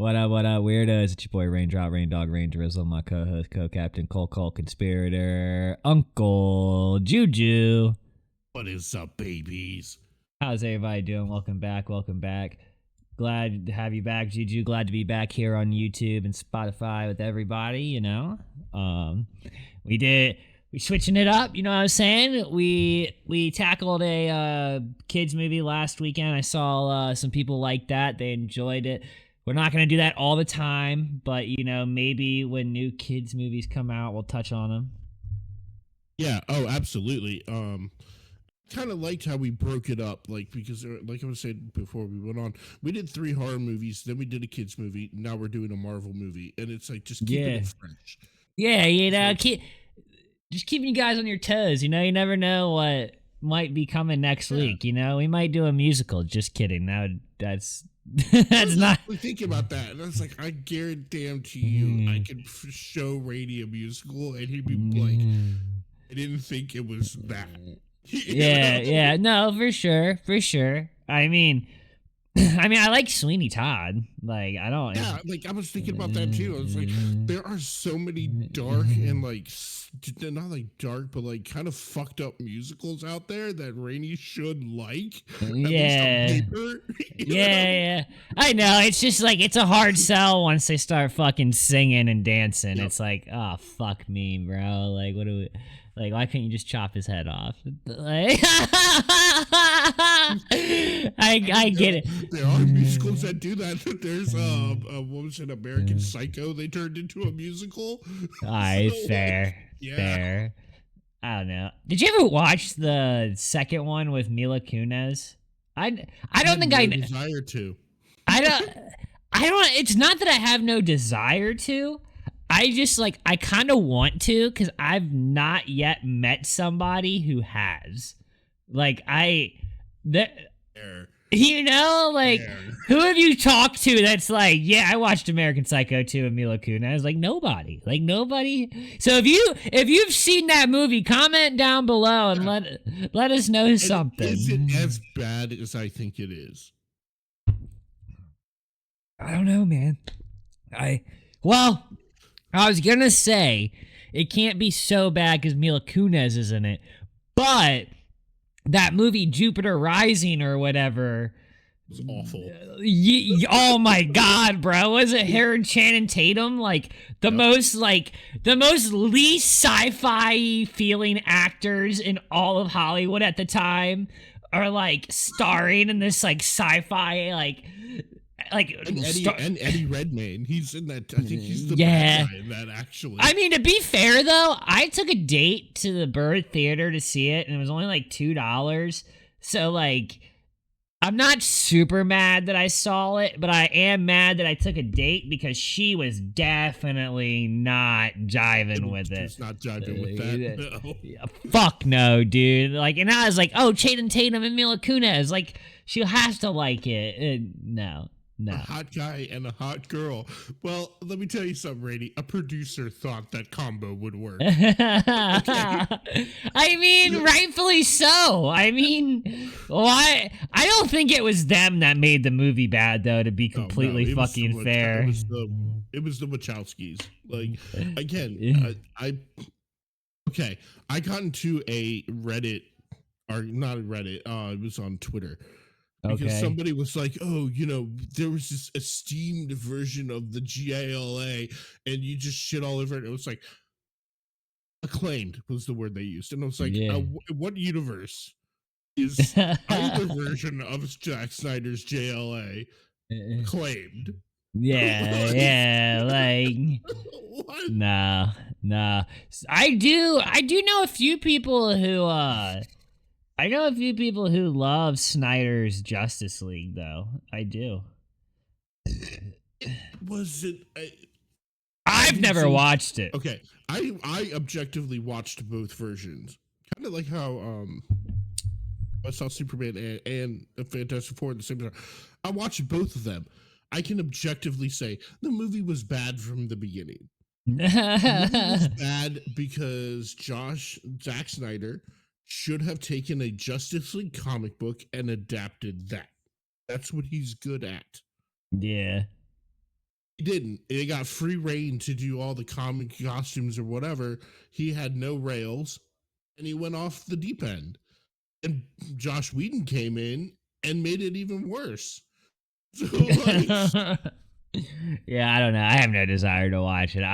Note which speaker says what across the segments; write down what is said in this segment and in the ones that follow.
Speaker 1: What up, weirdos? It's your boy Raindrop, Rain Dog, Rain Drizzle, my co-host, co-captain, Cole, conspirator, Uncle Juju.
Speaker 2: What is up, babies?
Speaker 1: How's everybody doing? Welcome back, welcome back. Glad to have you back, Juju. Glad to be back here on YouTube and Spotify with everybody, you know. We switching it up, you know what I'm saying? We tackled a kids movie last weekend. I saw some people like that. They enjoyed it. We're not going to do that all the time, but you know, maybe when new kids movies come out, we'll touch on them.
Speaker 2: Yeah, oh, absolutely. Kind of liked how we broke it up, because like I was saying before we went on, we did 3 horror movies, then we did a kids movie, now we're doing a Marvel movie, and it's like just keeping it fresh.
Speaker 1: Yeah, you know, just keeping you guys on your toes. You know, you never know what might be coming next week. You know, we might do a musical. Just kidding. That's that's not.
Speaker 2: We thinking about that, and I was like, I guarantee you, I could show Rady a musical, and he'd be like, I didn't think it was that.
Speaker 1: Yeah, no, for sure. I mean, I like Sweeney Todd. Like, I don't.
Speaker 2: Yeah, like I was thinking about that too. I was like, there are so many dark and not like dark, but like kind of fucked up musicals out there that Rainey should like.
Speaker 1: Yeah. Yeah. I know. It's just like it's a hard sell once they start fucking singing and dancing. Yep. It's like, oh fuck me, bro. Like, what do we? Like, why can't you just chop his head off? Like, I get it.
Speaker 2: There are musicals that do that. There's what was it, American Psycho? They turned into a musical.
Speaker 1: Alright, fair. I don't know. Did you ever watch the second one with Mila Kunis? I don't think I
Speaker 2: desire to.
Speaker 1: I don't. It's not that I have no desire to. I just I kind of want to because I've not yet met somebody who has. You know, who have you talked to that's like, yeah, I watched American Psycho 2 and Mila Kunis? Like nobody. So if you've seen that movie, comment down below and let us know something.
Speaker 2: Is it as bad as I think it is?
Speaker 1: I don't know, man. I was gonna say it can't be so bad because Mila Kunis is in it, but that movie Jupiter Rising or whatever
Speaker 2: was awful.
Speaker 1: Oh my god, bro! Was it her and Channing Tatum? The most least sci-fi feeling actors in all of Hollywood at the time are starring in this sci-fi
Speaker 2: and Eddie Redmayne, he's in that. I think he's the bad guy in that. Actually,
Speaker 1: I mean, to be fair though, I took a date to the Bird Theater to see it, and it was only $2. So I'm not super mad that I saw it, but I am mad that I took a date because she was definitely not jiving with it.
Speaker 2: She's not jiving with that. No.
Speaker 1: Fuck no, dude. And I was like, oh, Channing Tatum and Mila Kunis, she has to like it. No.
Speaker 2: A hot guy and a hot girl. Well, let me tell you something, Rady. A producer thought that combo would work. Okay.
Speaker 1: I mean, rightfully so. I mean, why? I don't think it was them that made the movie bad, though, to be completely fucking fair.
Speaker 2: It was the Wachowskis. Again, okay. I got into a Reddit, or not a Reddit, it was on Twitter. Because somebody was like, oh, there was this esteemed version of the GALA and you just shit all over it. It was like, acclaimed was the word they used. And I was like, what universe is either version of Zack Snyder's JLA acclaimed?
Speaker 1: Nah. I do know a few people who, I know a few people who love Snyder's Justice League, though. I do.
Speaker 2: Was it?
Speaker 1: I've never watched it.
Speaker 2: Okay, I objectively watched both versions. Kind of like how I saw Superman and Fantastic Four at the same time. I watched both of them. I can objectively say the movie was bad from the beginning. The movie was bad because Zack Snyder should have taken a Justice League comic book and adapted that. That's what he's good at.
Speaker 1: Yeah.
Speaker 2: He didn't. He got free reign to do all the comic costumes or whatever. He had no rails, and he went off the deep end. And Josh Whedon came in and made it even worse. So like,
Speaker 1: Yeah, I don't know. I have no desire to watch it.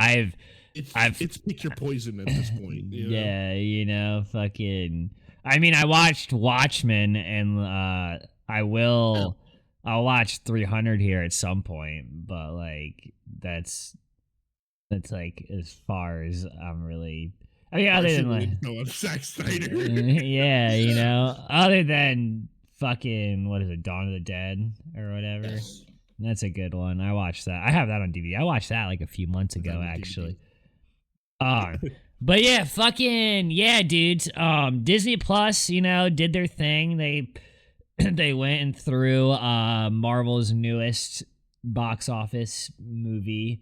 Speaker 2: it's pick your poison at this point. You know?
Speaker 1: Yeah, fucking. I mean, I watched Watchmen, and I'll watch 300 here at some point, but like that's like as far as I'm really. I mean, other than like
Speaker 2: Zack Snyder.
Speaker 1: yeah, other than fucking what is it, Dawn of the Dead or whatever.
Speaker 2: Yes.
Speaker 1: That's a good one. I watched that. I have that on DVD. I watched that like a few months ago, actually. But yeah, fucking yeah, dudes. Disney Plus, did their thing. They went and threw Marvel's newest box office movie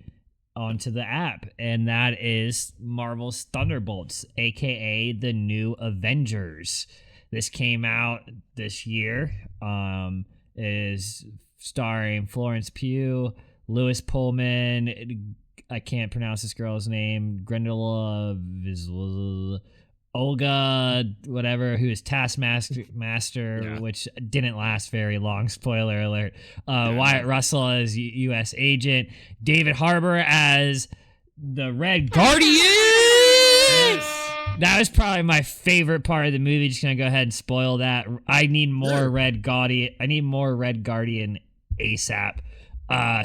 Speaker 1: onto the app, and that is Marvel's Thunderbolts, aka the new Avengers. This came out this year. Is starring Florence Pugh, Lewis Pullman. I can't pronounce this girl's name. Grendola Olga, whatever, who is Taskmaster, which didn't last very long. Spoiler alert. Wyatt Russell as U.S. agent. David Harbour as the Red Guardian. That was probably my favorite part of the movie. Just gonna go ahead and spoil that. I need more Red Guardian. I need more Red Guardian ASAP.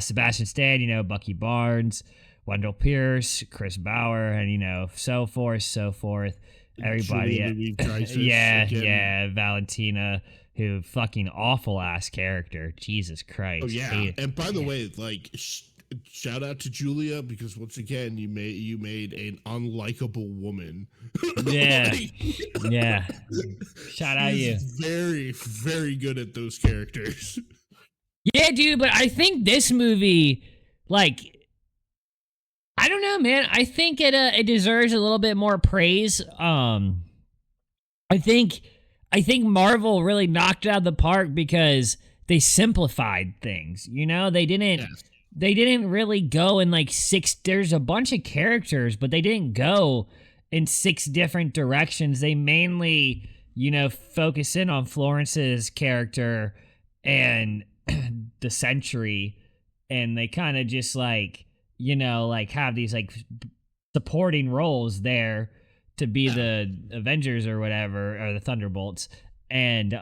Speaker 1: Sebastian Stan, Bucky Barnes, Wendell Pierce, Chris Bauer, and so forth. Everybody, yeah, Valentina, who fucking awful ass character. Jesus Christ.
Speaker 2: Oh yeah, and by the way, like shout out to Julia, because once again you made an unlikable woman.
Speaker 1: Yeah, yeah. Shout out you.
Speaker 2: Very, very good at those characters.
Speaker 1: Yeah, dude, but I think this movie, like, I don't know, man. I think it deserves a little bit more praise. I think Marvel really knocked it out of the park because they simplified things. They didn't really go in like six. There's a bunch of characters, but they didn't go in six different directions. They mainly, focus in on Florence's character and the Sentry, and they kind of just like have these like supporting roles there to be the Avengers or whatever, or the Thunderbolts. And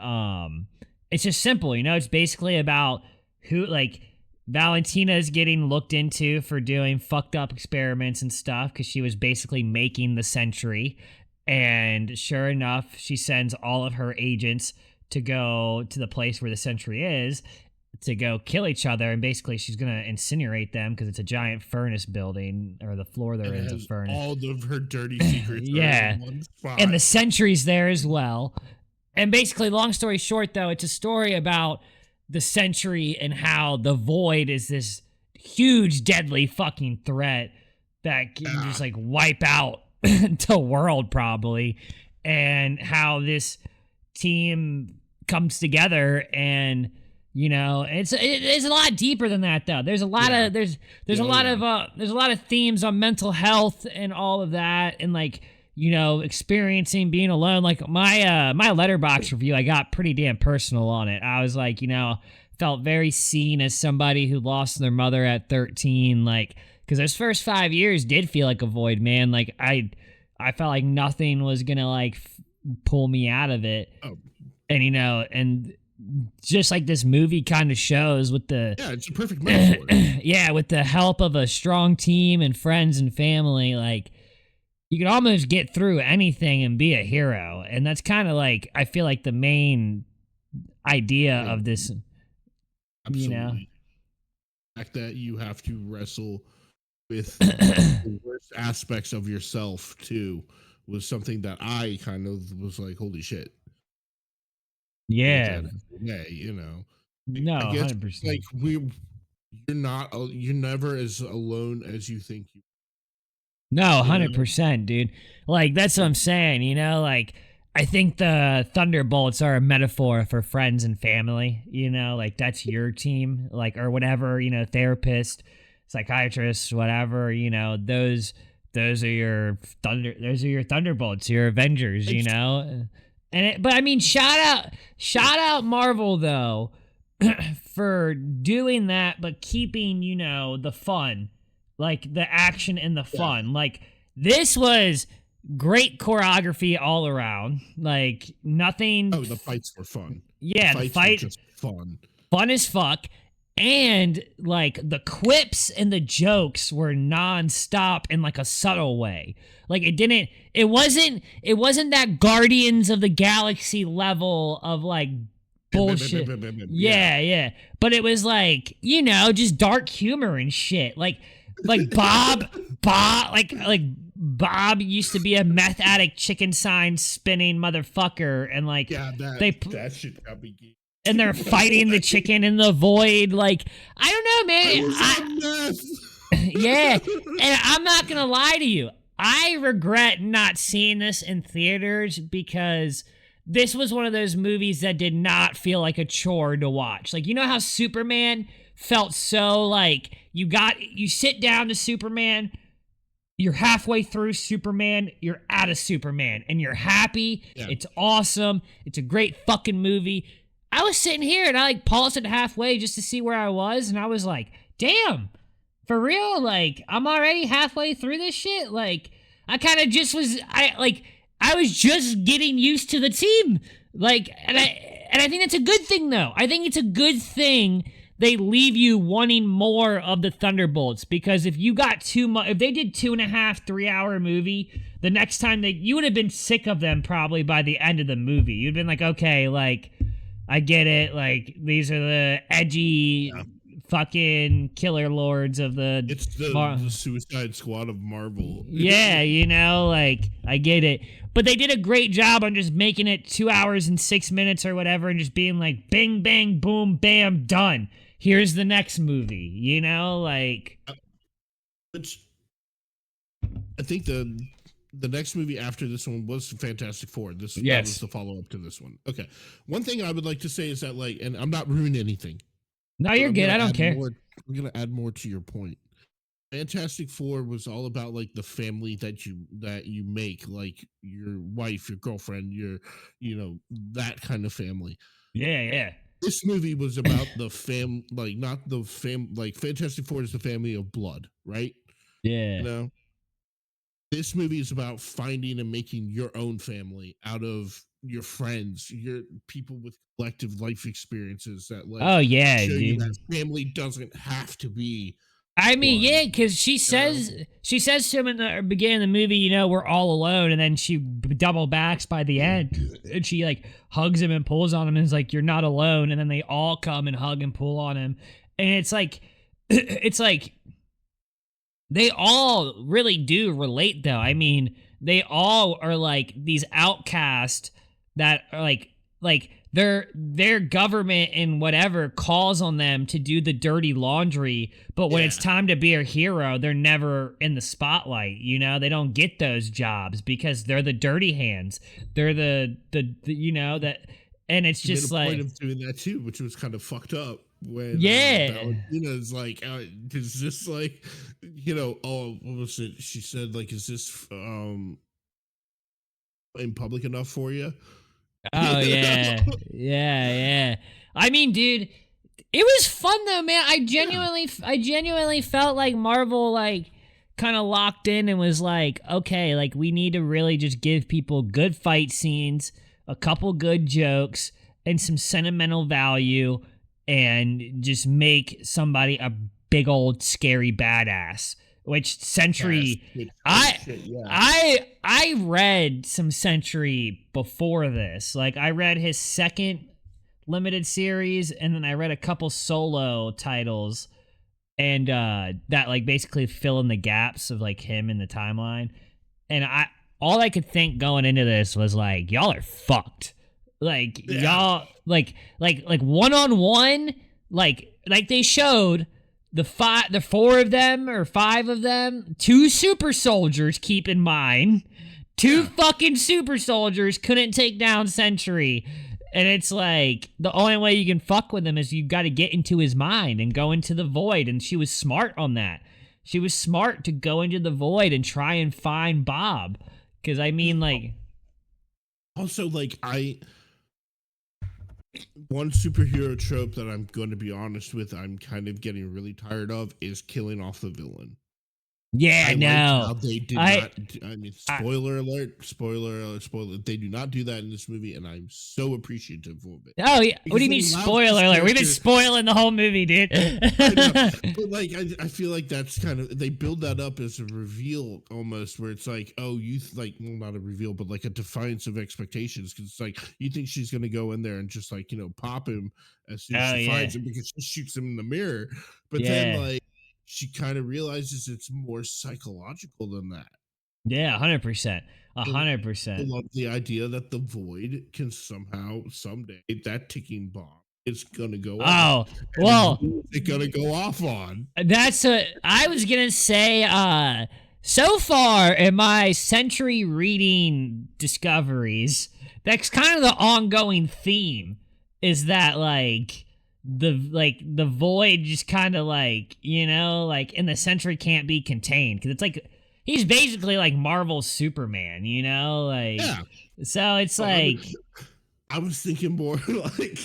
Speaker 1: it's just simple, it's basically about who, like, Valentina is getting looked into for doing fucked up experiments and stuff because she was basically making the Sentry. And sure enough, she sends all of her agents to go to the place where the Sentry is to go kill each other. And basically she's going to incinerate them because it's a giant furnace building, or the floor there is a furnace.
Speaker 2: All of her dirty secrets
Speaker 1: yeah.
Speaker 2: in one spot.
Speaker 1: And the Sentry's there as well. And basically, long story short, though, it's a story about the Sentry and how the Void is this huge, deadly fucking threat that can just like wipe out the world probably, and how this team comes together. And it's a lot deeper than that, though. There's a lot of there's a lot of themes on mental health and all of that, and like experiencing being alone. Like my Letterboxd review, I got pretty damn personal on it. I was like, felt very seen as somebody who lost their mother at 13, like, because those first 5 years did feel like a void, man. Like I felt like nothing was gonna like pull me out of it. And and just like this movie kind of shows with the
Speaker 2: it's a perfect metaphor.
Speaker 1: with the help of a strong team and friends and family, like you can almost get through anything and be a hero. And that's kind of like, I feel like the main idea of this,
Speaker 2: Absolutely. The fact that you have to wrestle with the worst aspects of yourself too was something that I kind of was like, holy shit.
Speaker 1: Yeah.
Speaker 2: No, I guess
Speaker 1: 100%.
Speaker 2: Like you're never as alone as you think you.
Speaker 1: No, 100%, dude. Like, that's what I'm saying, like, I think the Thunderbolts are a metaphor for friends and family, like, that's your team, like, or whatever, therapist, psychiatrists, whatever, you know, those are your Thunderbolts, your Avengers, you know. But I mean, shout out Marvel though for doing that, but keeping, you know, the fun, like the action and the fun.
Speaker 2: Yeah.
Speaker 1: Like this was great choreography all around. Like nothing.
Speaker 2: Oh, the fights were fun.
Speaker 1: Yeah, the fight
Speaker 2: were just
Speaker 1: fun as fuck. And like the quips and the jokes were nonstop in like a subtle way. Like it wasn't that Guardians of the Galaxy level of like bullshit. Yeah. But it was like, you know, just dark humor and shit. Like Bob Bob used to be a meth addict, chicken sign spinning motherfucker, and like
Speaker 2: that shit got me geeked.
Speaker 1: And they're fighting the chicken in the void. Like, I don't know, man. Yeah. And I'm not going to lie to you. I regret not seeing this in theaters because this was one of those movies that did not feel like a chore to watch. Like, you know how Superman felt so like you sit down to Superman, you're halfway through Superman, you're out of Superman, and you're happy. Yeah. It's awesome. It's a great fucking movie. I was sitting here and I like paused it halfway just to see where I was, and I was like, damn, for real? Like, I'm already halfway through this shit? Like, I kind of just was, I was just getting used to the team. Like, and I think that's a good thing, though. I think it's a good thing they leave you wanting more of the Thunderbolts, because if you got too much, if they did 2.5, 3-hour movie, the next time you would have been sick of them probably by the end of the movie. You'd been like, okay, like, I get it. Like, these are the edgy fucking killer lords of the...
Speaker 2: It's the Suicide Squad of Marvel.
Speaker 1: Yeah, you know, like, I get it. But they did a great job on just making it 2 hours and 6 minutes or whatever, and just being like, bing, bang, boom, bam, done. Here's the next movie, you know? Like...
Speaker 2: Which... I think the next movie after this one was Fantastic Four. That was the follow-up to this one. Okay. One thing I would like to say is that, like, and I'm not ruining anything.
Speaker 1: No, you're good. I don't care.
Speaker 2: I'm going to add more to your point. Fantastic Four was all about, like, the family that you make, like your wife, your girlfriend, you know, that kind of family.
Speaker 1: Yeah.
Speaker 2: This movie was about the like Fantastic Four is the family of blood, right?
Speaker 1: Yeah.
Speaker 2: You know? This movie is about finding and making your own family out of your friends, your people with collective life experiences that like
Speaker 1: show
Speaker 2: you that family doesn't have to be.
Speaker 1: I mean, yeah, because she says to him in the beginning of the movie, you know, we're all alone, and then she double backs by the end, and she like hugs him and pulls on him, and is like, you're not alone, and then they all come and hug and pull on him, and it's like they all really do relate, though. I mean, they all are like these outcasts that are like their government and whatever calls on them to do the dirty laundry, but when it's time to be a hero, they're never in the spotlight. You know, they don't get those jobs because they're the dirty hands. They're the you know that, and it's just like
Speaker 2: point of doing that too, which was kind of fucked up. When Valentina's like, is this like, you know, oh, what was it? She said, like, is this in public enough for you?
Speaker 1: Oh yeah. I mean, dude, it was fun though, man. I genuinely felt like Marvel like kind of locked in and was like, okay, like we need to really just give people good fight scenes, a couple good jokes, and some sentimental value, and just make somebody a big old scary badass. Which Sentry, I read some Sentry before this. Like, I read his second limited series, and then I read a couple solo titles, and that like basically fill in the gaps of like him in the timeline. And all I could think going into this was like, y'all are fucked. Like y'all like one-on-one, like they showed the 4 of them or 5 of them, 2 super soldiers, keep in mind. 2 fucking super soldiers couldn't take down Sentry. And it's like the only way you can fuck with him is you've got to get into his mind and go into the void. And she was smart on that. She was smart to go into the void and try and find Bob. Because I mean, like,
Speaker 2: Also, like, one superhero trope that I'm going to be honest with, I'm kind of getting really tired of is killing off the villain.
Speaker 1: yeah,
Speaker 2: I
Speaker 1: no.
Speaker 2: like how they did
Speaker 1: I,
Speaker 2: not. I mean, spoiler alert! Spoiler alert! Spoiler! They do not do that in this movie, and I'm so appreciative of it.
Speaker 1: Oh yeah. What do you mean
Speaker 2: Because it allows
Speaker 1: spoiler
Speaker 2: this
Speaker 1: alert? We've been
Speaker 2: character-
Speaker 1: spoiling the whole movie, dude.
Speaker 2: I know, but like, I feel like that's kind of, they build that up as a reveal almost, where it's like, oh, like, well, not a reveal, but like a defiance of expectations, because it's like you think she's gonna go in there and just like, pop him as soon as
Speaker 1: Oh,
Speaker 2: she
Speaker 1: yeah.
Speaker 2: finds him, because she shoots him in the mirror, but
Speaker 1: Yeah.
Speaker 2: then like she kind of realizes it's more psychological than that.
Speaker 1: Yeah, 100%.
Speaker 2: I
Speaker 1: 100%.
Speaker 2: love the idea that the void can somehow, someday, that ticking bomb is gonna go off.
Speaker 1: Oh, well,
Speaker 2: Who is it gonna go off on?
Speaker 1: that's I was gonna say, so far in my century reading discoveries, that's kind of the ongoing theme, is that like the void just kind of like, like in the century can't be contained, because it's like he's basically like Marvel's Superman, like,
Speaker 2: Yeah.
Speaker 1: so it's like,
Speaker 2: I was thinking more like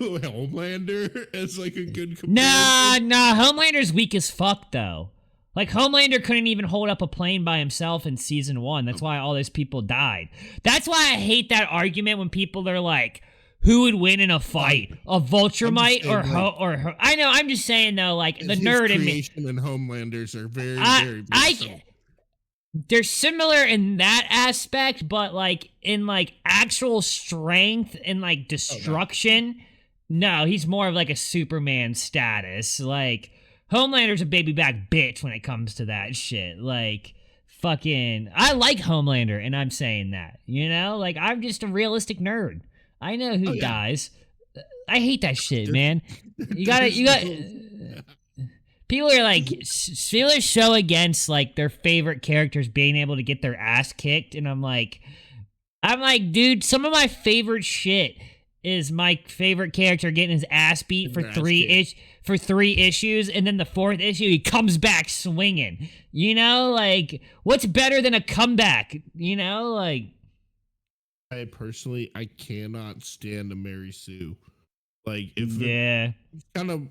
Speaker 2: Homelander as like a good
Speaker 1: nah,
Speaker 2: comparison.
Speaker 1: Homelander's weak as fuck though. Like, Homelander couldn't even hold up a plane by himself in season 1. That's why all those people died. That's why I hate that argument when people are like, who would win in a fight? A Vulture might or I know, I'm just saying though, like, the
Speaker 2: His
Speaker 1: nerd in me.
Speaker 2: creation and Homelanders are very, very
Speaker 1: They're similar in that aspect, but like in like actual strength and like destruction, no, he's more of like a Superman status. Like, Homelander's a baby back bitch when it comes to that shit. Like, fucking, I like Homelander, and I'm saying that, like, I'm just a realistic nerd. I know who dies. I hate that shit, man. You got people are like, people are so against like their favorite characters being able to get their ass kicked, and I'm like, dude, some of my favorite shit is my favorite character getting his ass beat for three issues, and then the 4th issue he comes back swinging. Like, what's better than a comeback? Like,
Speaker 2: I personally, I cannot stand a Mary Sue. Like, if it's kind of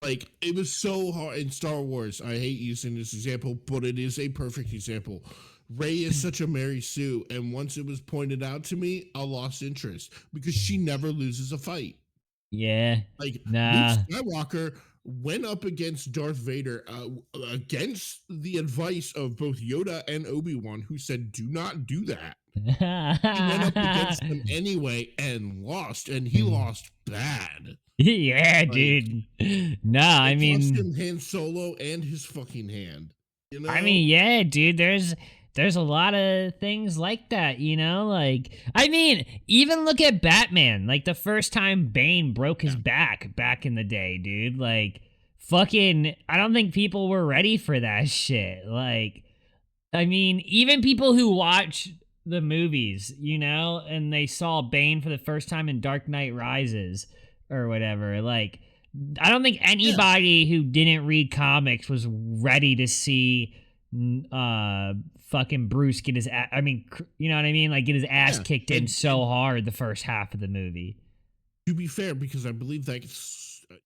Speaker 2: like, it was so hard in Star Wars. I hate using this example, but it is a perfect example. Rey is such a Mary Sue, and once it was pointed out to me, I lost interest because she never loses a fight.
Speaker 1: Yeah.
Speaker 2: Like,
Speaker 1: nah.
Speaker 2: Luke Skywalker went up against Darth Vader against the advice of both Yoda and Obi-Wan, who said, do not do that. He went up against him anyway and lost, and he lost bad.
Speaker 1: Yeah, like, dude. Nah, I mean,
Speaker 2: lost him Han Solo and his fucking hand.
Speaker 1: I mean, yeah, dude. There's a lot of things like that, like, I mean, even look at Batman, like the first time Bane broke his back in the day, dude, like, fucking, I don't think people were ready for that shit. Like, I mean, even people who watch the movies, and they saw Bane for the first time in Dark Knight Rises or whatever, like, I don't think anybody who didn't read comics was ready to see fucking Bruce get his ass, I mean, you know what I mean? Like, get his ass kicked in so hard the first half of the movie.
Speaker 2: To be fair, because I believe that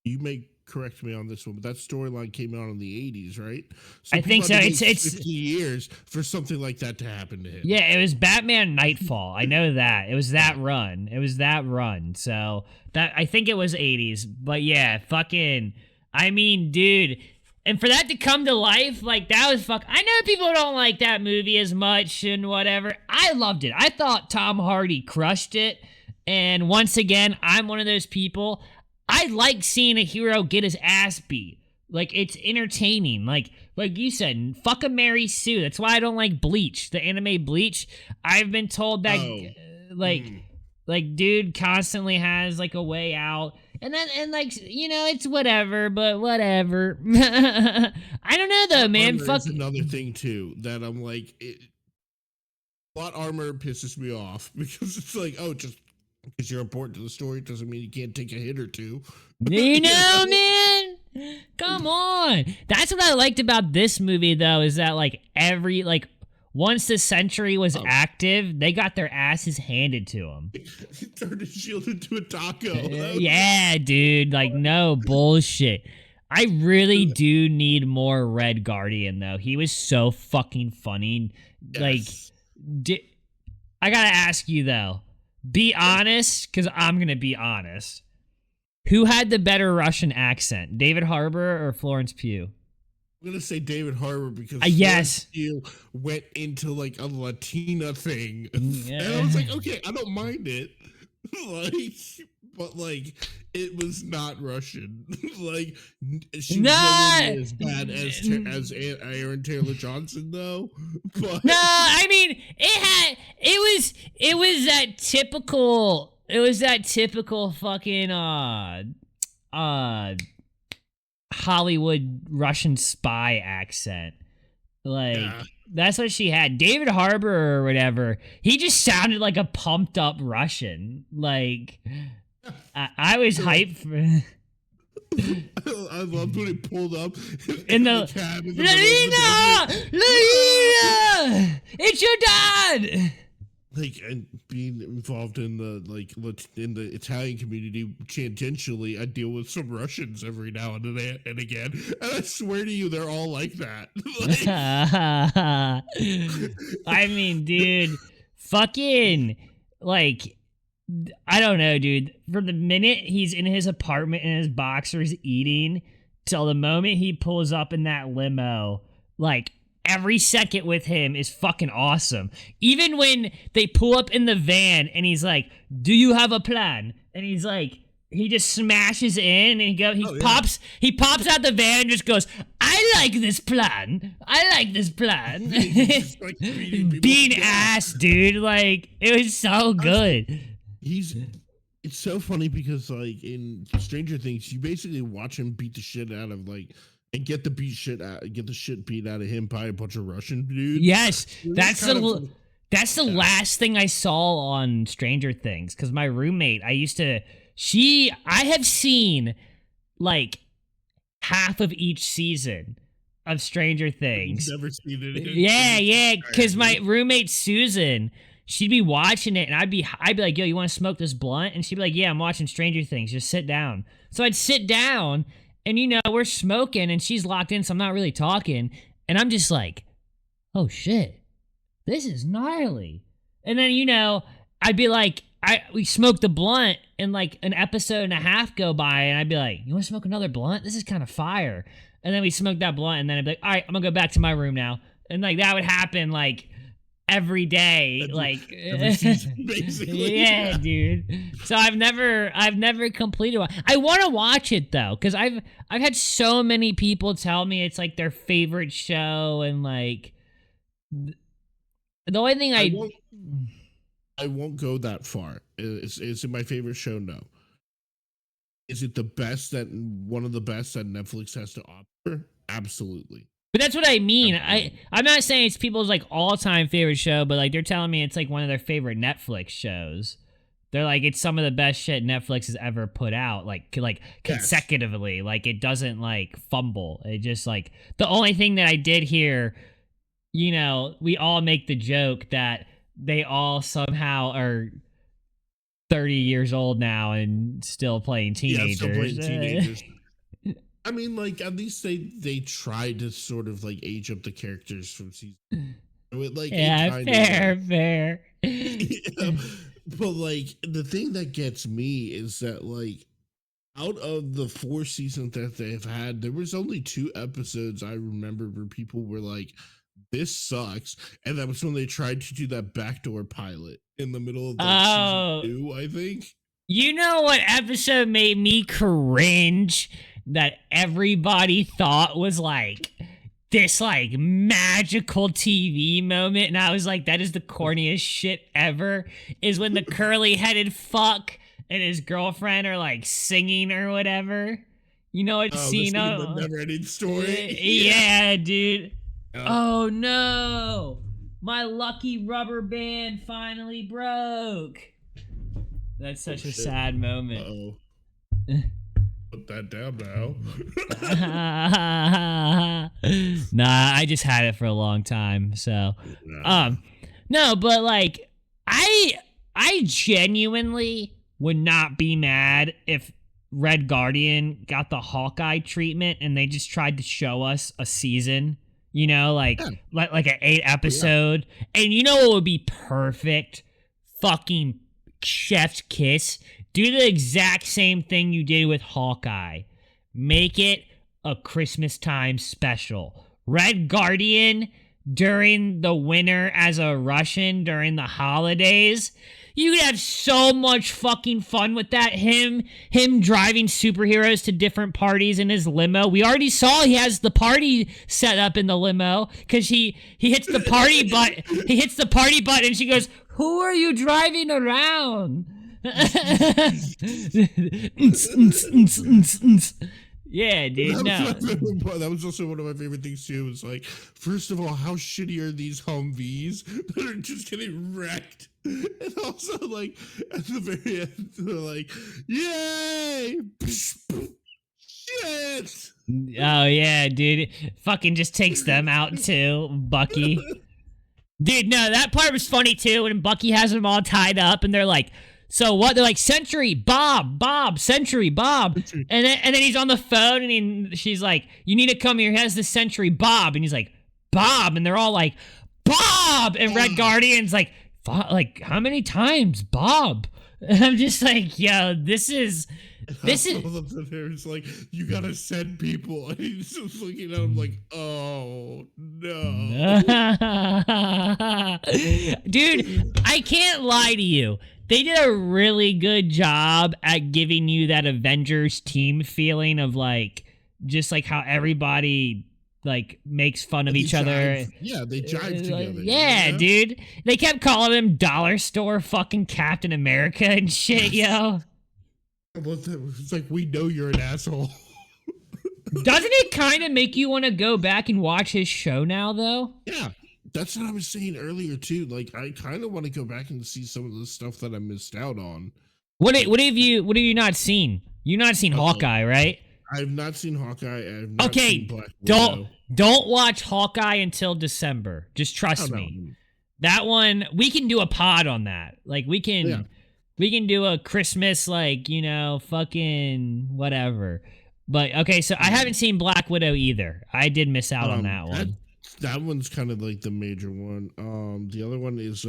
Speaker 2: you may correct me on this one, but that storyline came out in the 80s, right? So
Speaker 1: I think so. It's
Speaker 2: 50 years for something like that to happen to him.
Speaker 1: Yeah, it was Batman Nightfall. I know that. It was that run. So that, I think it was 80s. But yeah, fucking, I mean, dude, and for that to come to life, like, that was I know people don't like that movie as much and whatever. I loved it. I thought Tom Hardy crushed it. And once again, I'm one of those people. I like seeing a hero get his ass beat. Like, it's entertaining. Like you said, fuck a Mary Sue. That's why I don't like Bleach, the anime Bleach. I've been told that, like, dude constantly has, like, a way out. And like, it's whatever, but whatever. I don't know, though, man.
Speaker 2: Fuck. Another thing, too, that I'm like, Plot armor pisses me off because it's like, oh, just because you're important to the story doesn't mean you can't take a hit or two.
Speaker 1: You know, man? Come on. That's what I liked about this movie, though, is that, like, once the Sentry was active, they got their asses handed to them.
Speaker 2: He turned his shield into a taco.
Speaker 1: Yeah, dude. Like, no bullshit. I really do need more Red Guardian, though. He was so fucking funny.
Speaker 2: Yes.
Speaker 1: Like, I gotta ask you, though. Be honest, because I'm gonna be honest. Who had the better Russian accent, David Harbour or Florence Pugh?
Speaker 2: I'm gonna say David Harbour because
Speaker 1: yes,
Speaker 2: Florence Pugh went into like a Latina thing, and I was like, okay, I don't mind it, like, but like, it was not Russian. Like, she was nowhere near as bad as Aaron Taylor Johnson, though. But
Speaker 1: no, I mean, it was that typical. It was that typical fucking Hollywood Russian spy accent. Like, that's what she had. David Harbour or whatever, he just sounded like a pumped up Russian. Like, I was hyped for.
Speaker 2: I loved when he pulled up
Speaker 1: in the cab. Lalina, it's your dad.
Speaker 2: Like, and being involved in the in the Italian community tangentially, I deal with some Russians every now and again, and I swear to you, they're all like that. Like,
Speaker 1: I mean, dude, fucking, like, I don't know, dude. From the minute he's in his apartment in his boxers eating till the moment he pulls up in that limo, like, every second with him is fucking awesome. Even when they pull up in the van and he's like, "Do you have a plan?" And he's like, he just smashes in and he pops out the van and just goes, "I like this plan. I like this plan."
Speaker 2: Like
Speaker 1: being ass, dude. Like, it was so good.
Speaker 2: It's so funny because, like, in Stranger Things, you basically watch him beat the shit out of, like, and get the shit beat out of him by a bunch of Russian dudes.
Speaker 1: Yes, that's the last thing I saw on Stranger Things, because my roommate, I have seen like half of each season of Stranger Things.
Speaker 2: You've never seen it.
Speaker 1: Yeah, because my roommate Susan, she'd be watching it, and I'd be like, "Yo, you want to smoke this blunt?" And she'd be like, "Yeah, I'm watching Stranger Things. Just sit down." So I'd sit down. And, you know, we're smoking and she's locked in, so I'm not really talking. And I'm just like, oh, shit, this is gnarly. And then, you know, I'd be like, we smoked the blunt and like an episode and a half go by and I'd be like, "You want to smoke another blunt? This is kind of fire." And then we smoked that blunt and then I'd be like, "All right, I'm going to go back to my room now." And like that would happen like every day, like
Speaker 2: every season, basically.
Speaker 1: Yeah, dude. So I've never completed one. I want to watch it though, because I've had so many people tell me it's like their favorite show, and like the only thing
Speaker 2: I won't go that far. Is it my favorite show? No. Is it one of the best that Netflix has to offer? Absolutely.
Speaker 1: But that's what I mean. I'm not saying it's people's like all-time favorite show, but like they're telling me it's like one of their favorite Netflix shows. They're like, it's some of the best shit Netflix has ever put out, like consecutively. Yes. Like, it doesn't like fumble. It just like, the only thing that I did hear, you know, we all make the joke that they all somehow are 30 years old now and still playing teenagers.
Speaker 2: Yeah, still playing teenagers. I mean, like, at least they tried to sort of like age up the characters from season. Like,
Speaker 1: yeah, fair.
Speaker 2: Yeah, but like the thing that gets me is that like out of the 4 seasons that they've had, there was only 2 episodes I remember where people were like, "This sucks," and that was when they tried to do that backdoor pilot in the middle of season 2, I think.
Speaker 1: You know what episode made me cringe? That everybody thought was like this like magical TV moment, and I was like, that is the corniest shit ever, is when the curly headed fuck and his girlfriend are like singing or whatever. You know what scene?
Speaker 2: The never ending story.
Speaker 1: Yeah, dude. Oh no. My lucky rubber band finally broke. That's such a sad moment.
Speaker 2: Uh-oh. Put that down now.
Speaker 1: Nah, I just had it for a long time. So, no, but like, I genuinely would not be mad if Red Guardian got the Hawkeye treatment and they just tried to show us a season. You know, like an 8 episode. And you know what would be perfect? Fucking chef's kiss. Do the exact same thing you did with Hawkeye. Make it a Christmas time special. Red Guardian during the winter as a Russian during the holidays. You could have so much fucking fun with that. Him driving superheroes to different parties in his limo. We already saw he has the party set up in the limo because he hits the party button. He hits the party button and she goes, "Who are you driving around?" Yeah, dude.
Speaker 2: That was also one of my favorite things too. Was like, first of all, how shitty are these Humvees that are just getting wrecked? And also, like, at the very end, they're like, "Yay!" Shit.
Speaker 1: Oh yeah, dude. Fucking just takes them out too, Bucky. Dude, no, that part was funny too when Bucky has them all tied up and they're like, "So what?" They're like, "Sentry, Bob, Sentry, Bob." And then he's on the phone and she's like, "You need to come here." He has the Sentry, Bob. And he's like, "Bob." And they're all like, "Bob." And Red Guardian's like, "How many times, Bob?" And I'm just like, yo, this is...
Speaker 2: It's like, "You gotta send people." And he's just looking at him like, "Oh, no."
Speaker 1: Dude, I can't lie to you. They did a really good job at giving you that Avengers team feeling of like, just like how everybody like makes fun of each other.
Speaker 2: Yeah, they jive together.
Speaker 1: Yeah, dude. They kept calling him Dollar Store fucking Captain America and shit, yo.
Speaker 2: It's like, we know you're an asshole.
Speaker 1: Doesn't it kind of make you want to go back and watch his show now, though?
Speaker 2: Yeah. That's what I was saying earlier too. Like, I kind of want to go back and see some of the stuff that I missed out on.
Speaker 1: What have you not seen? You've not seen Hawkeye, right?
Speaker 2: I've not seen Hawkeye. I've not seen Black
Speaker 1: Widow. Don't watch Hawkeye until December. Just trust me. That one, we can do a pod on that. Like, we can do a Christmas, like, you know, fucking whatever. But okay, so I haven't seen Black Widow either. I did miss out on that one.
Speaker 2: That one's kind of like the major one. The other one is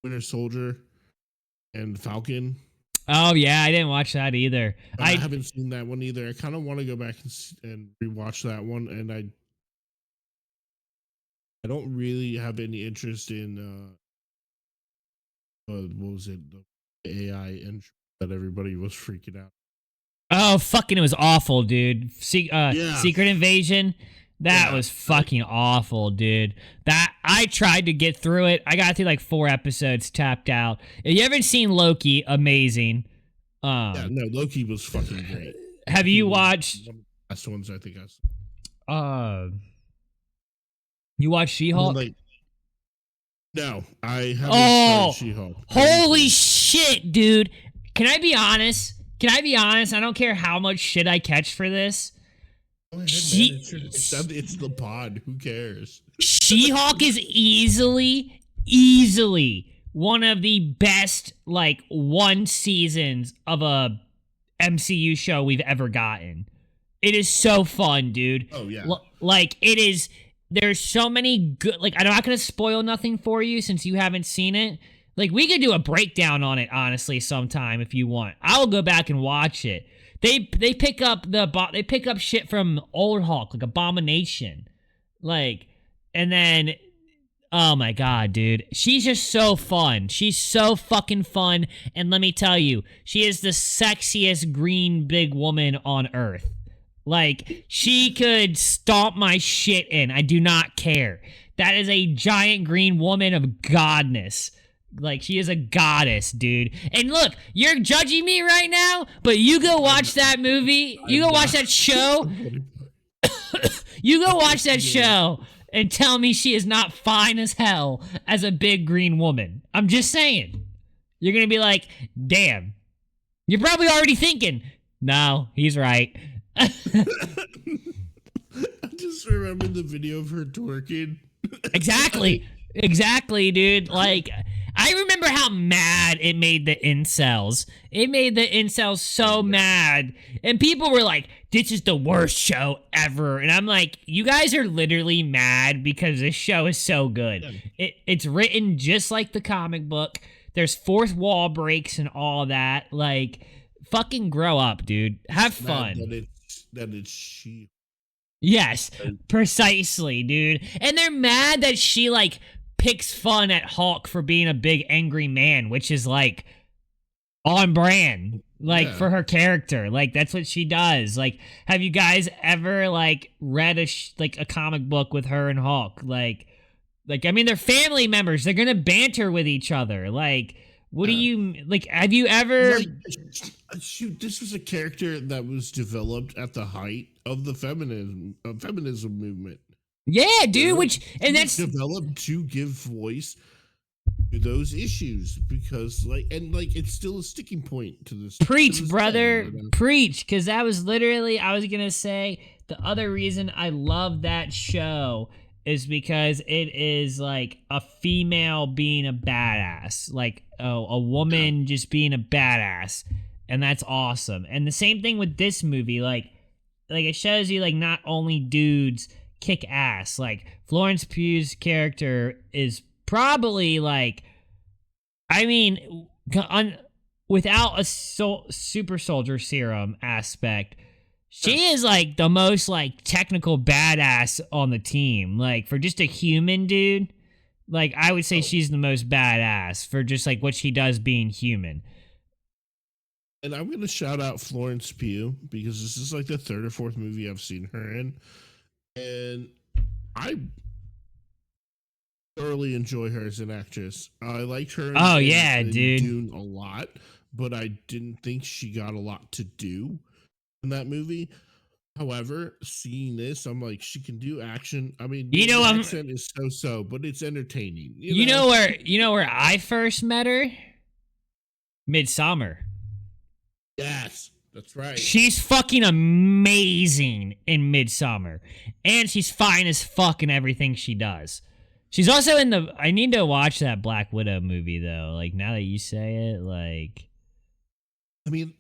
Speaker 2: Winter Soldier and Falcon.
Speaker 1: Oh yeah, I didn't watch that either.
Speaker 2: I haven't seen that one either. I kind of want to go back and rewatch that one, and I don't really have any interest in what was it, the AI intro that everybody was freaking out.
Speaker 1: Oh fucking, it was awful, dude. Secret Invasion. That was fucking awful, dude. That I tried to get through it. I got through like 4 episodes, tapped out. If you haven't seen Loki, amazing.
Speaker 2: Loki was fucking great.
Speaker 1: Have you watched?
Speaker 2: That's the ones I think I
Speaker 1: saw. You watched She-Hulk?
Speaker 2: No, I haven't started She-Hulk.
Speaker 1: Holy shit, dude! Can I be honest? I don't care how much shit I catch for this.
Speaker 2: It's the pod. Who cares?
Speaker 1: She-Hulk is easily one of the best, like, 1 seasons of a MCU show we've ever gotten. It is so fun, dude.
Speaker 2: Oh, yeah.
Speaker 1: Like, it is... There's so many good... Like, I'm not going to spoil nothing for you since you haven't seen it. Like, we could do a breakdown on it, honestly, sometime if you want. I'll go back and watch it. They pick up shit from old Hulk, like Abomination. Like, and then... Oh my god, dude. She's just so fun. She's so fucking fun. And let me tell you, she is the sexiest green big woman on Earth. Like, she could stomp my shit in. I do not care. That is a giant green woman of godness. Like, she is a goddess, dude. And look, you're judging me right now, but you go watch that movie. You go watch that show. You go watch that show. and tell me she is not fine as hell as a big green woman. I'm just saying. You're gonna be like, damn. You're probably already thinking, no, he's right.
Speaker 2: I just remember the video of her twerking.
Speaker 1: Exactly. Exactly, dude. Like, I remember how mad it made the incels. It made the incels so mad. And people were like, this is the worst show ever. And I'm like, you guys are literally mad because this show is so good. It's written just like the comic book. There's fourth wall breaks and all that. Like, fucking grow up, dude. Have fun.
Speaker 2: That it's she.
Speaker 1: Yes, precisely, dude. And they're mad that she, like, picks fun at Hulk for being a big angry man, which is, like, on brand, like, for her character. Like, that's what she does. Like, have you guys ever, like, read a comic book with her and Hulk? Like, I mean, they're family members. They're gonna banter with each other. Like, what do you, like, have you ever...
Speaker 2: Like, shoot, this was a character that was developed at the height of the feminism movement.
Speaker 1: Yeah, dude, and that's
Speaker 2: developed to give voice to those issues because, like, it's still a sticking point to this.
Speaker 1: Preach, brother, preach, because that was literally, I was gonna say, the other reason I love that show is because it is, like, a female being a badass, like, a woman just being a badass, and that's awesome. And the same thing with this movie, like it shows you, like, not only dudes kick ass. Like, Florence Pugh's character is probably, like, I mean, without a super soldier serum aspect, she is, like, the most, like, technical badass on the team. Like, for just a human dude, like, I would say she's the most badass for just, like, what she does being human.
Speaker 2: And I'm going to shout out Florence Pugh because this is, like, the third or fourth movie I've seen her in. And I thoroughly enjoy her as an actress. I liked her in Dune a lot, but I didn't think she got a lot to do in that movie. However, seeing this, I'm like, she can do action. I mean, the accent is so, but it's entertaining. You know
Speaker 1: where I first met her? Midsommar.
Speaker 2: Yes, that's right.
Speaker 1: She's fucking amazing in Midsommar. And she's fine as fuck in everything she does. She's also in I need to watch that Black Widow movie, though. Like, now that you say it, like...
Speaker 2: I mean,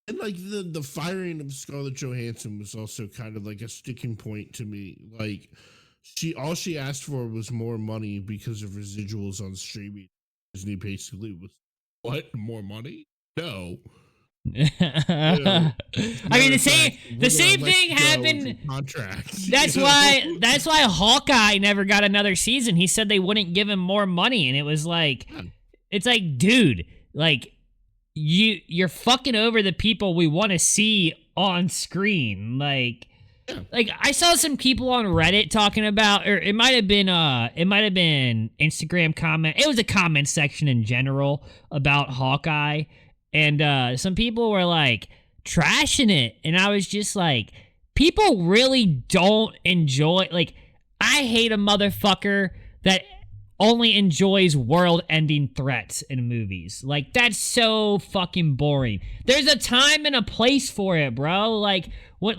Speaker 2: and, like, the firing of Scarlett Johansson was also kind of, like, a sticking point to me. Like, all she asked for was more money because of residuals on streaming. Disney basically was, what? More money? No.
Speaker 1: I mean, the same thing happened. That's why Hawkeye never got another season. He said they wouldn't give him more money, and it was like, it's like, dude, like, you're fucking over the people we want to see on screen. Like, I saw some people on Reddit talking about, or it might have been Instagram comment. It was a comment section in general about Hawkeye. And some people were, like, trashing it. And I was just like, people really don't enjoy... Like, I hate a motherfucker that only enjoys world-ending threats in movies. Like, that's so fucking boring. There's a time and a place for it, bro. Like, what...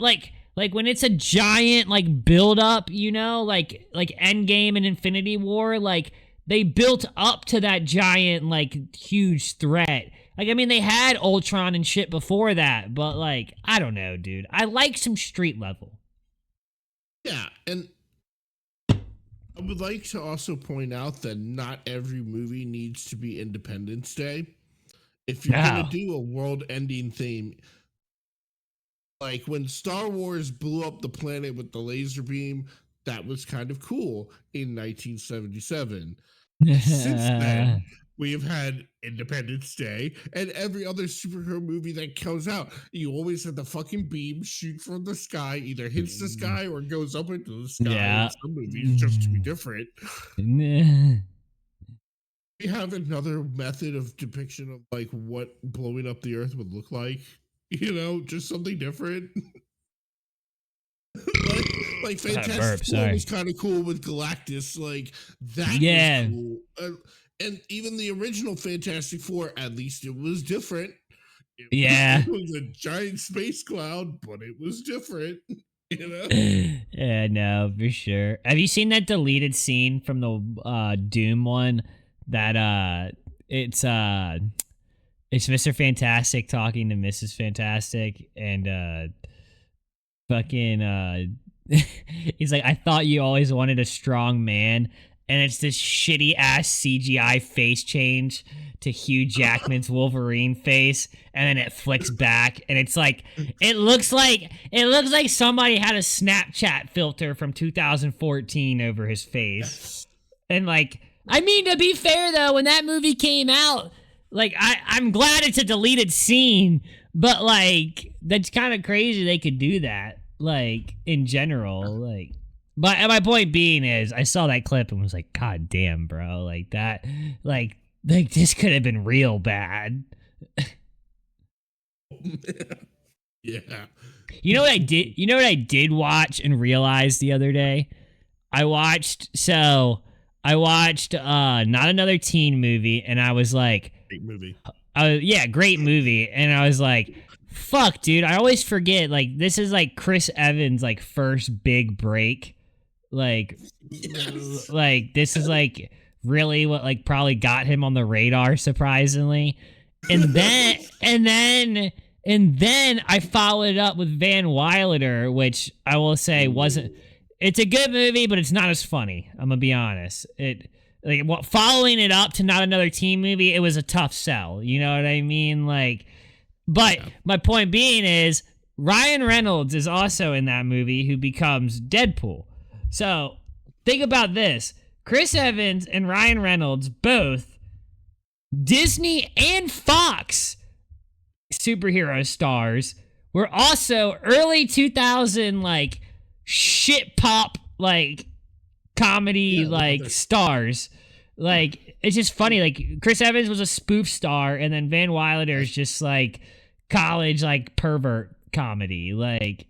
Speaker 1: Like when it's a giant, like, build-up, you know? Like Endgame and Infinity War, like, they built up to that giant, like, huge threat. Like, I mean, they had Ultron and shit before that, but, like, I don't know, dude. I like some street level.
Speaker 2: Yeah, and I would like to also point out that not every movie needs to be Independence Day. If you're going to do a world-ending theme, like when Star Wars blew up the planet with the laser beam, that was kind of cool in 1977. Since then, we have had Independence Day and every other superhero movie that comes out. You always have the fucking beam shoot from the sky, either hits the sky or goes up into the sky.
Speaker 1: Yeah.
Speaker 2: In some movies, just to be different. We have another method of depiction of, like, what blowing up the earth would look like. You know, just something different. Like
Speaker 1: burp,
Speaker 2: Fantastic Four
Speaker 1: sorry.
Speaker 2: was kind of cool with Galactus. Like that
Speaker 1: Yeah.
Speaker 2: was cool. And even the original Fantastic Four, at least it was different.
Speaker 1: Yeah.
Speaker 2: It was a giant space cloud, but it was different. You know?
Speaker 1: Yeah, no, for sure. Have you seen that deleted scene from the Doom one? That it's Mr. Fantastic talking to Mrs. Fantastic, and fucking he's like, I thought you always wanted a strong man, and it's this shitty ass CGI face change to Hugh Jackman's Wolverine face, and then it flicks back, and it's like it looks like somebody had a Snapchat filter from 2014 over his face. And like, I mean, to be fair though, when that movie came out, like I'm glad it's a deleted scene, but like that's kind of crazy they could do that, like in general. Like, but my point being is I saw that clip and was like, God damn, bro, like that, like this could have been real bad.
Speaker 2: Yeah.
Speaker 1: You know what I did? You know what I did watch and realize the other day? I watched Not Another Teen Movie, and I was like,
Speaker 2: Great movie.
Speaker 1: Great movie. And I was like, fuck, dude, I always forget, like, this is like Chris Evans' like first big break. Like,
Speaker 2: Yes.
Speaker 1: like this is like really what like probably got him on the radar, surprisingly. And then I followed it up with Van Wilder, which I will say wasn't. It's a good movie, but it's not as funny. I'm gonna be honest. Following it up to Not Another Teen Movie, it was a tough sell. You know what I mean? Like, but my point being is Ryan Reynolds is also in that movie, who becomes Deadpool. So think about this: Chris Evans and Ryan Reynolds, both Disney and Fox superhero stars, were also early 2000 like shit pop like comedy like stars. Like, it's just funny, like Chris Evans was a spoof star, and then Van Wilder is just like college like pervert comedy. Like,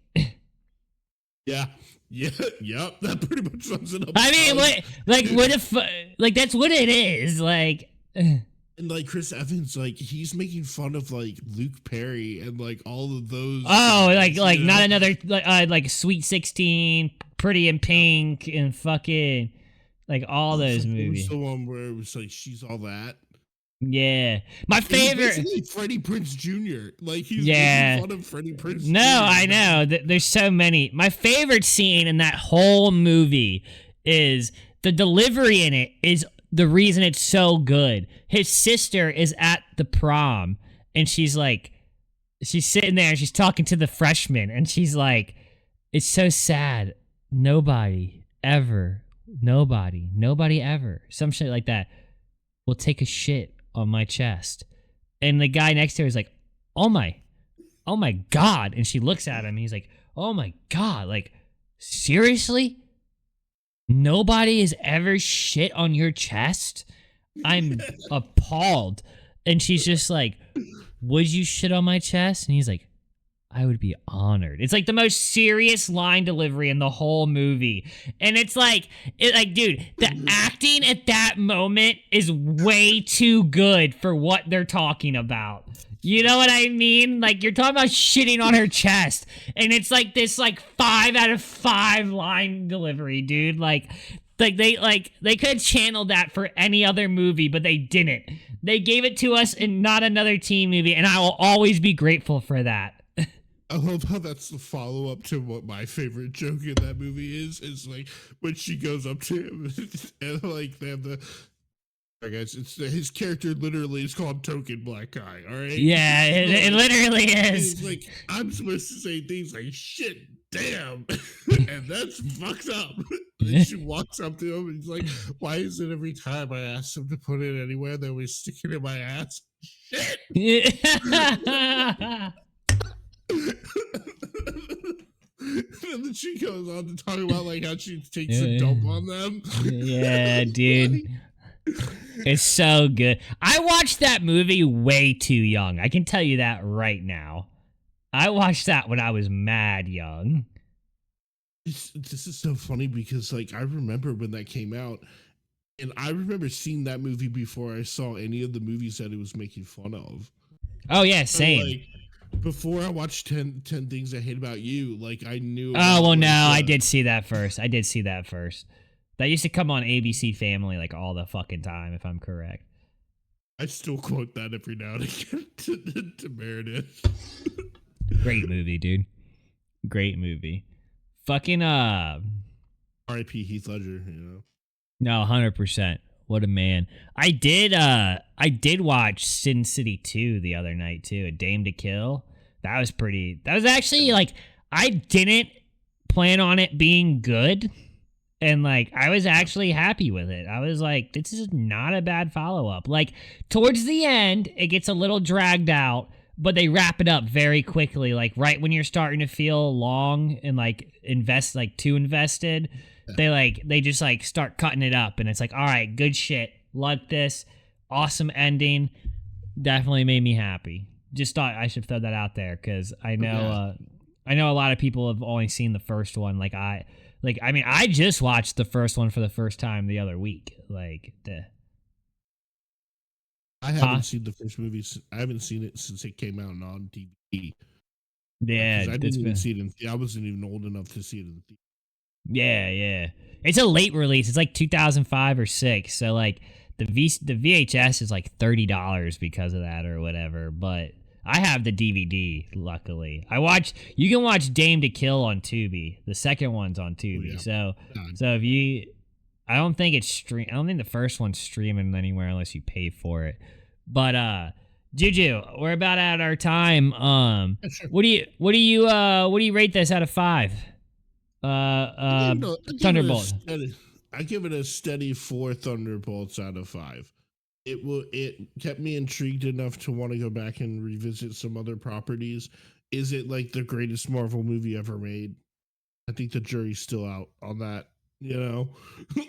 Speaker 2: yeah, yep, that pretty much sums it up.
Speaker 1: I mean, what if like that's what it is, like.
Speaker 2: And like Chris Evans, like he's making fun of like Luke Perry and like all of those.
Speaker 1: Oh,
Speaker 2: guys,
Speaker 1: like Not Another, like Sweet 16, Pretty in Pink, and fucking like all those movies.
Speaker 2: The one where it was like she's all that.
Speaker 1: Yeah, my favorite.
Speaker 2: He's Freddie Prinze Jr. Like he's
Speaker 1: Yeah.
Speaker 2: making fun of Freddie Prinze.
Speaker 1: No,
Speaker 2: Jr.
Speaker 1: I know. There's so many. My favorite scene in that whole movie is the delivery in it is the reason it's so good. His sister is at the prom, and she's sitting there and she's talking to the freshmen, and she's like, it's so sad. Nobody ever, some shit like that, will take a shit on my chest. And the guy next to her is like, oh my God. And she looks at him, and he's like, oh my God, like, seriously? Nobody has ever shit on your chest? I'm appalled. And she's just like, would you shit on my chest? And he's like, I would be honored. It's like the most serious line delivery in the whole movie. And it's like, dude, the acting at that moment is way too good for what they're talking about. You know what I mean? Like, you're talking about shitting on her chest, and it's like this like 5 out of 5 line delivery, dude. Like they could have channeled that for any other movie, but they didn't. They gave it to us in Not Another Teen Movie, and I will always be grateful for that.
Speaker 2: I love how that's the follow-up to what my favorite joke in that movie is like when she goes up to him and like they have the. I guess his character literally is called Token Black Guy. All right.
Speaker 1: Yeah, it literally is.
Speaker 2: He's like, I'm supposed to say things like shit, damn, and that's fucked up. And she walks up to him and he's like, why is it every time I ask him to put it anywhere, they always stick it in my ass? Shit. And then she goes on to talk about like how she takes a dump on them.
Speaker 1: Yeah, dude. It's so good. I watched that movie way too young. I can tell you that right now. I watched that when I was mad young.
Speaker 2: this is so funny because like I remember when that came out, and I remember seeing that movie before I saw any of the movies that it was making fun of.
Speaker 1: Oh yeah,
Speaker 2: So,
Speaker 1: same.
Speaker 2: like before I watched 10 Things I Hate About You, like I knew
Speaker 1: Oh
Speaker 2: about
Speaker 1: well, no,
Speaker 2: like
Speaker 1: I did see that first. I did see that first. That used to come on ABC Family like all the fucking time, if I'm correct.
Speaker 2: I still quote that every now and again to Meredith.
Speaker 1: Great movie, dude. Great movie. Fucking
Speaker 2: R.I.P. Heath Ledger, you know.
Speaker 1: no, 100%. What a man. I did watch Sin City 2 the other night too, A Dame to Kill. That was pretty. That was actually like I didn't plan on it being good. And like I was actually happy with it. I was like, this is not a bad follow-up. Like towards the end, it gets a little dragged out, but they wrap it up very quickly. Like right when you're starting to feel long and like too invested, they just like start cutting it up and it's like, all right, good shit. Like this. Awesome ending. Definitely made me happy. Just thought I should throw that out there because I know a lot of people have only seen the first one. I mean, I just watched the first one for the first time the other week.
Speaker 2: I haven't seen the first movie. I haven't seen it since it came out on DVD.
Speaker 1: Yeah,
Speaker 2: Because I
Speaker 1: it's
Speaker 2: didn't even
Speaker 1: been,
Speaker 2: see it. I wasn't even old enough to see it in the theater.
Speaker 1: yeah. It's a late release. It's like 2005 or 6. So like the VHS is like $30 because of that or whatever. But I have the DVD. Luckily, you can watch Dame to Kill on Tubi. The second one's on Tubi.
Speaker 2: Oh, yeah.
Speaker 1: So if you, I don't think I don't think the first one's streaming anywhere unless you pay for it. But Juju, we're about at our time.
Speaker 2: Yeah, sure.
Speaker 1: What do you rate this out of 5? Thunderbolt.
Speaker 2: I give it a steady 4 Thunderbolts out of 5. It kept me intrigued enough to want to go back and revisit some other properties. Is it like the greatest Marvel movie ever made? I think the jury's still out on that. You know,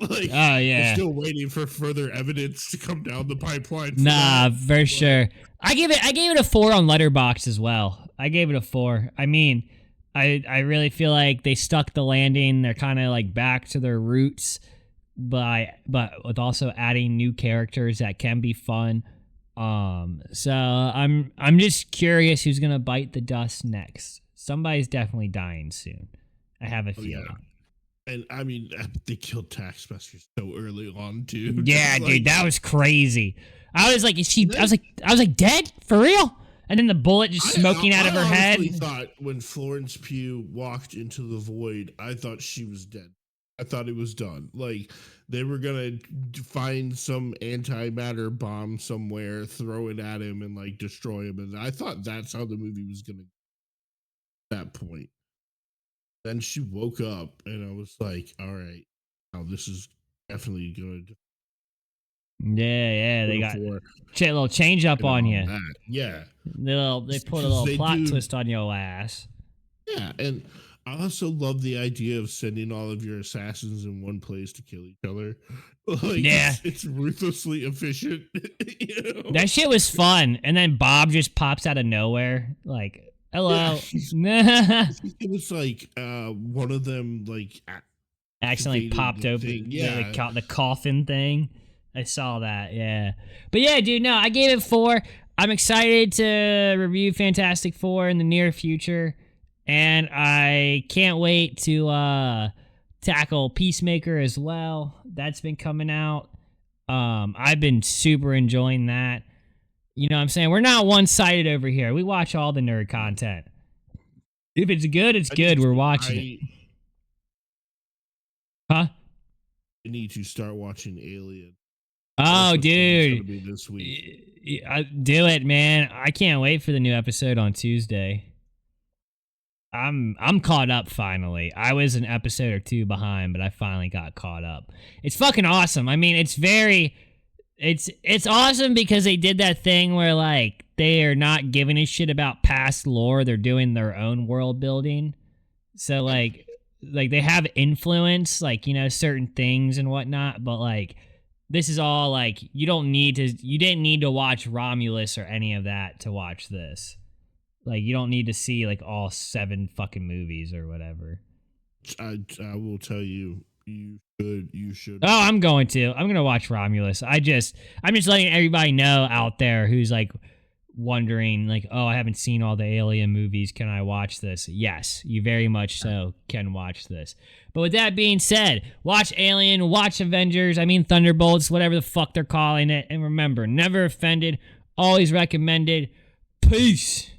Speaker 2: like
Speaker 1: Oh
Speaker 2: we're
Speaker 1: yeah.
Speaker 2: still waiting for further evidence to come down the pipeline.
Speaker 1: Nah, for sure. I gave it a 4 on Letterboxd as well. I gave it a 4. I mean, I really feel like they stuck the landing. They're kind of like back to their roots, but with also adding new characters that can be fun. So I'm just curious who's gonna bite the dust next. Somebody's definitely dying soon. I have a feeling.
Speaker 2: Yeah. And I mean, they killed Taskmaster so early on too.
Speaker 1: Yeah, dude, that was crazy. I was like, I was like, dead for real? And then the bullet just smoking out of her head.
Speaker 2: I thought when Florence Pugh walked into the void, I thought she was dead. I thought it was done. Like they were gonna find some antimatter bomb somewhere, throw it at him, and like destroy him. And I thought that's how the movie was gonna. At that point, then she woke up, and I was like, "All right, now this is definitely good."
Speaker 1: Yeah, they got a little change up on you.
Speaker 2: That. Yeah,
Speaker 1: They put a little plot twist on your ass.
Speaker 2: Yeah, and I also love the idea of sending all of your assassins in one place to kill each other. Like,
Speaker 1: yeah,
Speaker 2: it's ruthlessly efficient. You know?
Speaker 1: That shit was fun, and then Bob just pops out of nowhere, like, hello.
Speaker 2: Yeah, it was like one of them like
Speaker 1: accidentally popped open the coffin thing. I saw that, yeah. But yeah, dude, no, I gave it 4. I'm excited to review Fantastic Four in the near future, and I can't wait to tackle Peacemaker as well. That's been coming out. I've been super enjoying that. You know what I'm saying? We're not one-sided over here. We watch all the nerd content. If it's good, it's good. We're watching it. Huh?
Speaker 2: I need to start watching Alien.
Speaker 1: Oh, dude.
Speaker 2: Be this week.
Speaker 1: Do it, man. I can't wait for the new episode on Tuesday. I'm caught up finally. I was an episode or 2 behind, but I finally got caught up. It's fucking awesome. I mean, it's awesome because they did that thing where like they are not giving a shit about past lore. They're doing their own world building. So like they have influence, like, you know, certain things and whatnot, but like this is all like you didn't need to watch Romulus or any of that to watch this. Like you don't need to see like all 7 fucking movies or whatever.
Speaker 2: I will tell you, you should.
Speaker 1: Oh, I'm going to. I'm going to watch Romulus. I'm just letting everybody know out there who's like wondering, like, oh, I haven't seen all the Alien movies. Can I watch this? Yes, you very much so can watch this. But with that being said, watch Alien, watch Avengers, Thunderbolts, whatever the fuck they're calling it. And remember, never offended, always recommended. Peace.